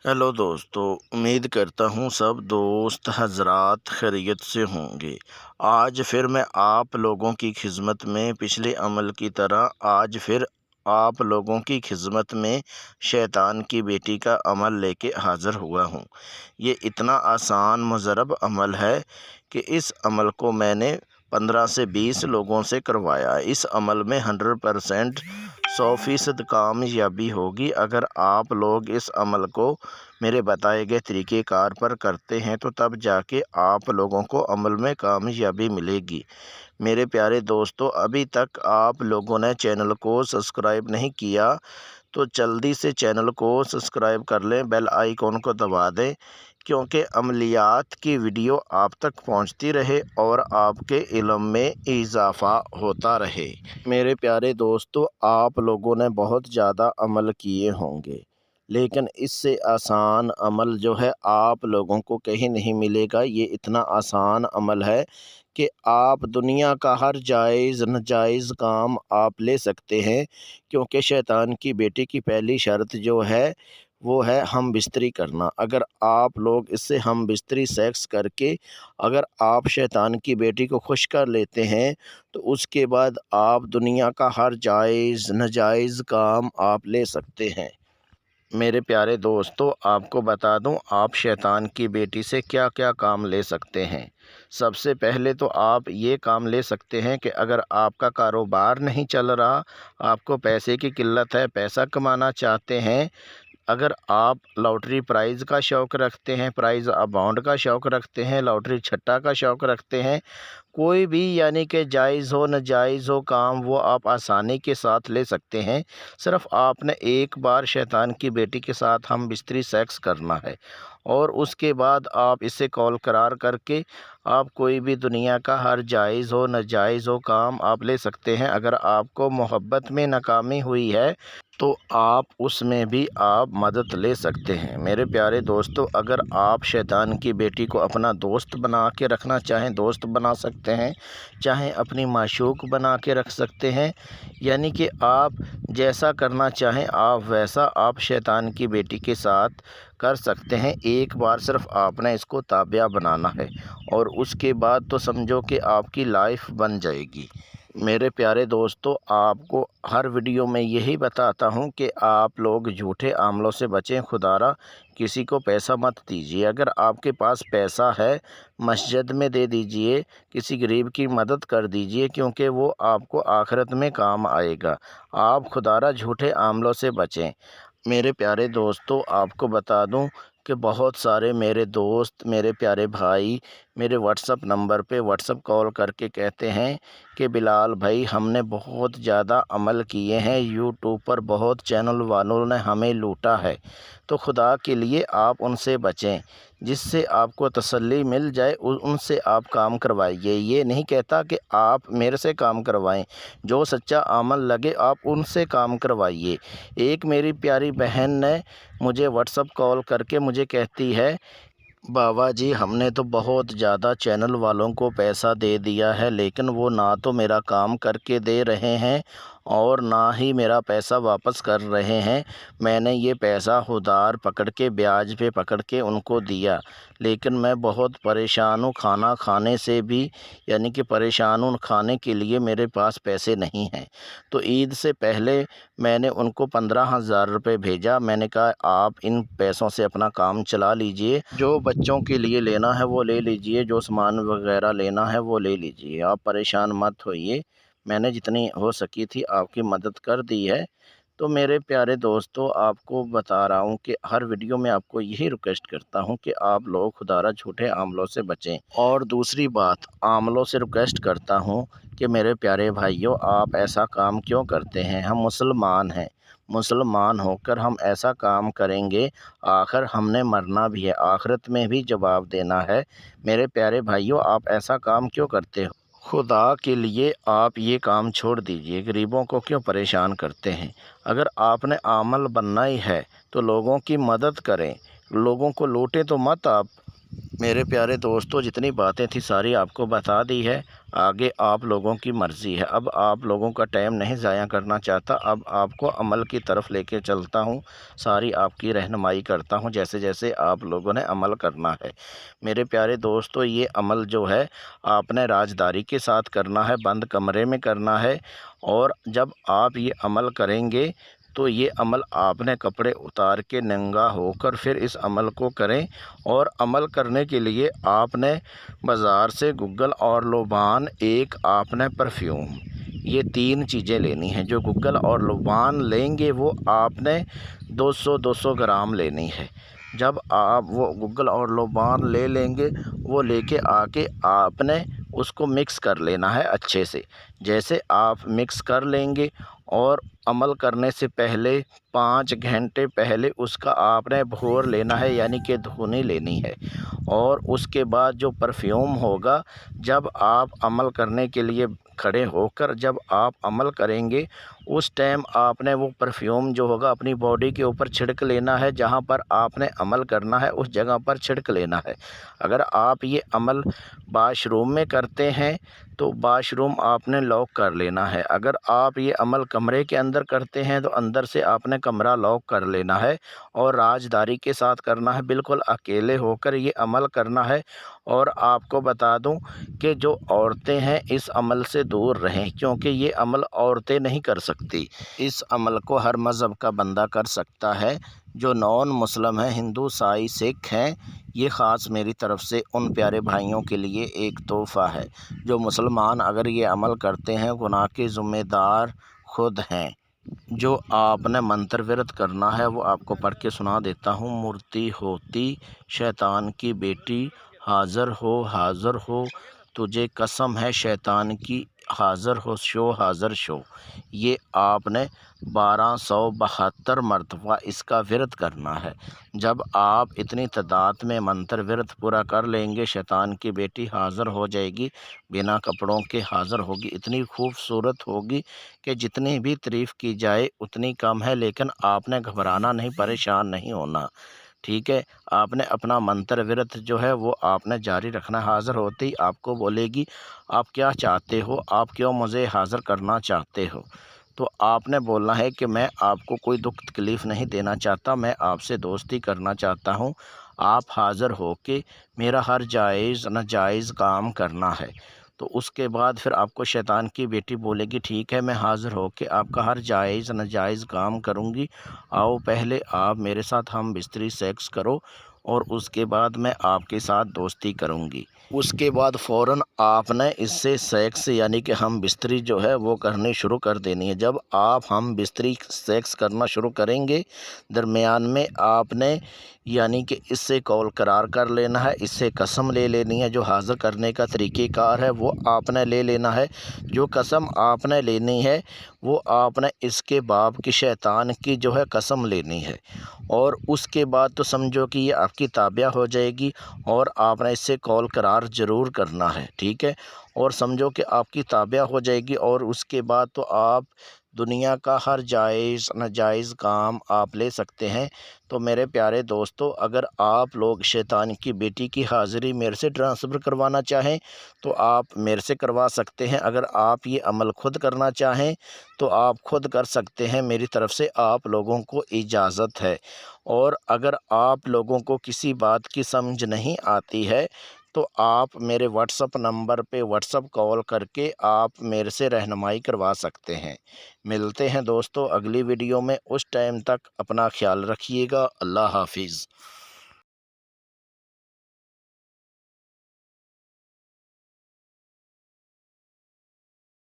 Hello दोस्तों, उम्मीद करता हूँ सब दोस्त हजरात खैरियत से होंगे। आज फिर मैं आप लोगों की खिदमत में पिछले अमल की तरह आज फिर आप लोगों की खिदमत में शैतान की बेटी का अमल लेके हाज़िर हुआ हूँ। ये इतना आसान मुजरब अमल है कि इस अमल को मैंने 15 से 20 लोगों से करवाया। इस अमल में 100% 100% कामयाबी होगी। अगर आप लोग इस अमल को मेरे बताए गए तरीक़ेकार पर करते हैं तो तब जाके आप लोगों को अमल में कामयाबी मिलेगी। मेरे प्यारे दोस्तों, अभी तक आप लोगों ने चैनल को सब्सक्राइब नहीं किया तो जल्दी से चैनल को सब्सक्राइब कर लें, बेल आइकॉन को दबा दें, क्योंकि अमलियात की वीडियो आप तक पहुंचती रहे और आपके इल्म में इजाफ़ा होता रहे। मेरे प्यारे दोस्तों, आप लोगों ने बहुत ज़्यादा अमल किए होंगे, लेकिन इससे आसान अमल जो है आप लोगों को कहीं नहीं मिलेगा। ये इतना आसान अमल है कि आप दुनिया का हर जायज़ नाजायज़ काम आप ले सकते हैं, क्योंकि शैतान की बेटी की पहली शर्त जो है वो है हम बिस्तरी करना। अगर आप लोग इससे हम बिस्तरी सेक्स करके अगर आप शैतान की बेटी को खुश कर लेते हैं तो उसके बाद आप दुनिया का हर जायज़ नाजायज़ काम आप ले सकते हैं। मेरे प्यारे दोस्तों, आपको बता दूं आप शैतान की बेटी से क्या क्या काम ले सकते हैं। सबसे पहले तो आप ये काम ले सकते हैं कि अगर आपका कारोबार नहीं चल रहा, आपको पैसे की किल्लत है, पैसा कमाना चाहते हैं, अगर आप लॉटरी प्राइज़ का शौक़ रखते हैं, प्राइज़ अमाउंट का शौक़ रखते हैं, लॉटरी छट्टा का शौक़ रखते हैं, कोई भी यानी कि जायज़ हो नाजायज़ हो काम, वो आप आसानी के साथ ले सकते हैं। सिर्फ़ आपने एक बार शैतान की बेटी के साथ हम बिस्तरी सेक्स करना है और उसके बाद आप इसे कॉल करार करके आप कोई भी दुनिया का हर जायज़ हो नाजायज़ हो काम आप ले सकते हैं। अगर आपको मोहब्बत में नाकामी हुई है तो आप उसमें भी आप मदद ले सकते हैं। मेरे प्यारे दोस्तों, अगर आप शैतान की बेटी को अपना दोस्त बना के रखना चाहें, दोस्त बना सकते हैं, चाहे अपनी माशूक बना के रख सकते हैं, यानी कि आप जैसा करना चाहें आप वैसा आप शैतान की बेटी के साथ कर सकते हैं। एक बार सिर्फ आपने इसको ताबिया बनाना है और उसके बाद तो समझो कि आपकी लाइफ बन जाएगी। मेरे प्यारे दोस्तों, आपको हर वीडियो में यही बताता हूं कि आप लोग झूठे आमलों से बचें। खुदारा किसी को पैसा मत दीजिए। अगर आपके पास पैसा है, मस्जिद में दे दीजिए, किसी गरीब की मदद कर दीजिए, क्योंकि वो आपको आखिरत में काम आएगा। आप खुदारा झूठे आमलों से बचें। मेरे प्यारे दोस्तों, आपको बता दूं कि बहुत सारे मेरे दोस्त, मेरे प्यारे भाई मेरे व्हाट्सअप नंबर पे व्हाट्सअप कॉल करके कहते हैं कि बिलाल भाई, हमने बहुत ज़्यादा अमल किए हैं, यूट्यूब पर बहुत चैनल वालों ने हमें लूटा है। तो खुदा के लिए आप उनसे बचें, जिससे आपको तसल्ली मिल जाए, उनसे आप काम करवाइए। ये नहीं कहता कि आप मेरे से काम करवाएं, जो सच्चा अमल लगे आप उनसे काम करवाइए। एक मेरी प्यारी बहन ने मुझे व्हाट्सअप कॉल करके मुझे कहती है, बाबा जी, हमने तो बहुत ज़्यादा चैनल वालों को पैसा दे दिया है, लेकिन वो ना तो मेरा काम करके दे रहे हैं और ना ही मेरा पैसा वापस कर रहे हैं। मैंने ये पैसा उधार पकड़ के ब्याज पे पकड़ के उनको दिया, लेकिन मैं बहुत परेशान हूँ। खाना खाने से भी यानी कि परेशान हूँ, खाने के लिए मेरे पास पैसे नहीं हैं। तो ईद से पहले मैंने उनको 15,000 रुपये भेजा। मैंने कहा आप इन पैसों से अपना काम चला लीजिए, जो बच्चों के लिए लेना है वो ले लीजिए, जो सामान वगैरह लेना है वो ले लीजिए, आप परेशान मत होइए। मैंने जितनी हो सकी थी आपकी मदद कर दी है। तो मेरे प्यारे दोस्तों, आपको बता रहा हूँ कि हर वीडियो में आपको यही रिक्वेस्ट करता हूँ कि आप लोग खुदारा झूठे आमलों से बचें। और दूसरी बात, आमलों से रिक्वेस्ट करता हूँ कि मेरे प्यारे भाइयों, आप ऐसा काम क्यों करते हैं? हम मुसलमान हैं, मुसलमान होकर हम ऐसा काम करेंगे, आखिर हमने मरना भी है, आखिरत में भी जवाब देना है। मेरे प्यारे भाइयों, आप ऐसा काम क्यों करते हो? खुदा के लिए आप ये काम छोड़ दीजिए, गरीबों को क्यों परेशान करते हैं? अगर आपने आमल बनना ही है तो लोगों की मदद करें, लोगों को लूटें तो मत आप। میرے پیارے دوستو، جتنی باتیں تھی ساری آپ کو بتا دی ہے۔ آگے آپ لوگوں کی مرضی ہے۔ اب آپ لوگوں کا ٹائم نہیں ضائع کرنا چاہتا، اب آپ کو عمل کی طرف لے کے چلتا ہوں، ساری آپ کی رہنمائی کرتا ہوں جیسے جیسے آپ لوگوں نے عمل کرنا ہے۔ میرے پیارے دوستو، یہ عمل جو ہے آپ نے رازداری کے ساتھ کرنا ہے، بند کمرے میں کرنا ہے، اور جب آپ یہ عمل کریں گے تو یہ عمل آپ نے کپڑے اتار کے ننگا ہو کر پھر اس عمل کو کریں۔ اور عمل کرنے کے لیے آپ نے بازار سے گگل اور لوبان، ایک آپ نے پرفیوم، یہ 3 چیزیں لینی ہیں۔ جو گگل اور لوبان لیں گے وہ آپ نے 200 گرام لینی ہے۔ جب آپ وہ گگل اور لوبان لے لیں گے، وہ لے کے آ کے آپ نے اس کو مکس کر لینا ہے اچھے سے۔ جیسے آپ مکس کر لیں گے، اور عمل کرنے سے پہلے 5 گھنٹے پہلے اس کا آپ نے بھور لینا ہے، یعنی کہ دھونی لینی ہے۔ اور اس کے بعد جو پرفیوم ہوگا، جب آپ عمل کرنے کے لیے کھڑے ہو کر جب آپ عمل کریں گے، اس ٹائم آپ نے وہ پرفیوم جو ہوگا اپنی باڈی کے اوپر چھڑک لینا ہے۔ جہاں پر آپ نے عمل کرنا ہے اس جگہ پر چھڑک لینا ہے۔ اگر آپ یہ عمل واش روم میں کرتے ہیں تو واش روم آپ نے لاک کر لینا ہے۔ اگر آپ یہ عمل کمرے کے اندر کرتے ہیں تو اندر سے آپ نے کمرہ لاک کر لینا ہے، اور رازداری کے ساتھ کرنا ہے، بالکل اکیلے ہو کر یہ عمل کرنا ہے۔ اور آپ کو بتا دوں کہ جو عورتیں ہیں اس عمل سے دور رہیں، کیونکہ یہ عمل عورتیں نہیں کر سکتی۔ اس عمل کو ہر مذہب کا بندہ کر سکتا ہے۔ جو نان مسلم ہیں، ہندو، عیسائی، سکھ ہیں، یہ خاص میری طرف سے ان پیارے بھائیوں کے لیے ایک تحفہ ہے۔ جو مسلمان اگر یہ عمل کرتے ہیں، گناہ کے ذمہ دار خود ہیں۔ جو آپ نے منتر ورت کرنا ہے وہ آپ کو پڑھ کے سنا دیتا ہوں۔ مورتی ہوتی شیطان کی بیٹی، حاضر ہو تجھے قسم ہے شیطان کی، حاضر ہو شو حاضر شو۔ یہ آپ نے 1272 مرتبہ اس کا ورت کرنا ہے۔ جب آپ اتنی تعداد میں منتر ورت پورا کر لیں گے، شیطان کی بیٹی حاضر ہو جائے گی، بنا کپڑوں کے حاضر ہوگی، اتنی خوبصورت ہوگی کہ جتنی بھی تعریف کی جائے اتنی کم ہے۔ لیکن آپ نے گھبرانا نہیں، پریشان نہیں ہونا، ٹھیک ہے؟ آپ نے اپنا منتر ورت جو ہے وہ آپ نے جاری رکھنا۔ حاضر ہوتے ہی آپ کو بولے گی آپ کیا چاہتے ہو، آپ کیوں مجھے حاضر کرنا چاہتے ہو؟ تو آپ نے بولنا ہے کہ میں آپ کو کوئی دکھ تکلیف نہیں دینا چاہتا، میں آپ سے دوستی کرنا چاہتا ہوں۔ آپ حاضر ہو کے میرا ہر جائز ناجائز کام کرنا ہے۔ تو اس کے بعد پھر آپ کو شیطان کی بیٹی بولے گی ٹھیک ہے، میں حاضر ہو کے آپ کا ہر جائز ناجائز کام کروں گی۔ آؤ پہلے آپ میرے ساتھ ہم بستری سیکس کرو، اور اس کے بعد میں آپ کے ساتھ دوستی کروں گی۔ اس کے بعد فوراً آپ نے اس سے سیکس یعنی کہ ہم بستری جو ہے وہ کرنی شروع کر دینی ہے۔ جب آپ ہم بستری سیکس کرنا شروع کریں گے، درمیان میں آپ نے یعنی کہ اس سے قول قرار کر لینا ہے، اس سے قسم لے لینی ہے۔ جو حاضر کرنے کا طریقہ کار ہے وہ آپ نے لے لینا ہے۔ جو قسم آپ نے لینی ہے وہ آپ نے اس کے باپ کی شیطان کی جو ہے قسم لینی ہے، اور اس کے بعد تو سمجھو کہ یہ آپ کی تابع ہو جائے گی، اور آپ نے اس سے قول قرار ضرور کرنا ہے، ٹھیک ہے؟ اور سمجھو کہ آپ کی تابع ہو جائے گی، اور اس کے بعد تو آپ دنیا کا ہر جائز ناجائز کام آپ لے سکتے ہیں۔ تو میرے پیارے دوستو، اگر آپ لوگ شیطان کی بیٹی کی حاضری میرے سے ٹرانسفر کروانا چاہیں تو آپ میرے سے کروا سکتے ہیں۔ اگر آپ یہ عمل خود کرنا چاہیں تو آپ خود کر سکتے ہیں، میری طرف سے آپ لوگوں کو اجازت ہے۔ اور اگر آپ لوگوں کو کسی بات کی سمجھ نہیں آتی ہے تو آپ میرے واٹس اپ نمبر پہ واٹس اپ کال کر کے آپ میرے سے رہنمائی کروا سکتے ہیں۔ ملتے ہیں دوستو اگلی ویڈیو میں، اس ٹائم تک اپنا خیال رکھیے گا۔ اللہ حافظ۔